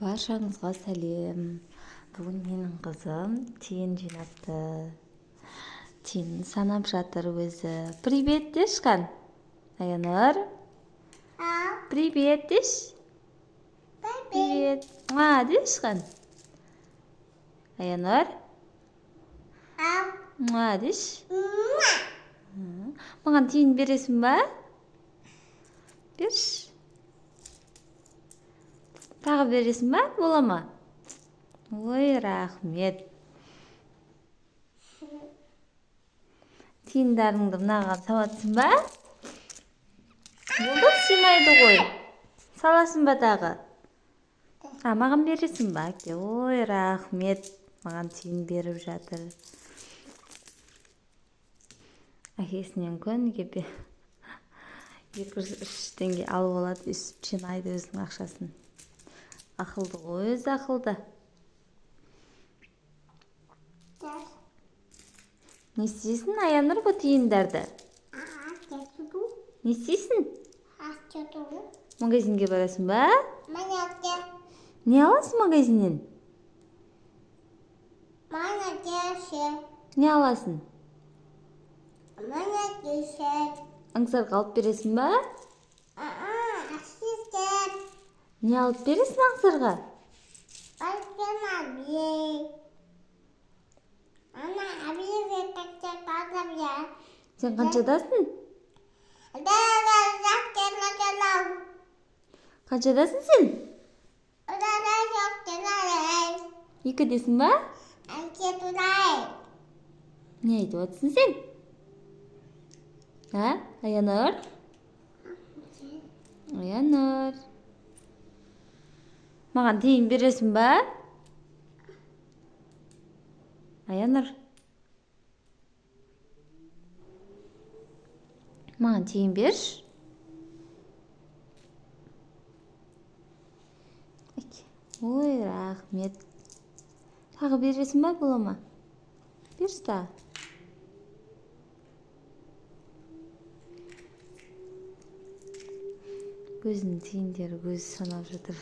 Баршаңызға сәлем. Бүгін менің қызым тиын жинапты. Тиынын санап жатыр өзі. Привет деш қан. Аянur. Привет деш. Привет. Деш қан. Аянur. Деш. Маған тиын бересің ба? Берші. Тағы бересің ба? Бола ма? Ой, рахмет. Тиындарыңды мынаған саласың ба? Болды, сыймайды ғой. Саласың ба тағы? Маған бересің ба? Ой, рахмет. Маған тиын беріп жатыр. Әкесінен күніге 203 теңге алып алады, өсіп жинайды өзінің ақшасын. Ақылды ғой, өзі ақылды. Не істейсің, Аянur, бұл тиындарды? Не істейсің? Магазинге барасың ба? Не аласың магазиннен? Не аласың? Аңсарға алып бересің ба? Не алып бересің аңсарға? Сен қаншадасың? Қаншадасың сен? 2-десің ба? Не айтып жатсың сен? Аянur? Аянur. Маған тиын бересің ба? Аянur. Маған тиын берші. Ой, рахмет. Тағы бересің ба, бола ма? Берші тағы. Өзінің тиындері өзі санап жатыр.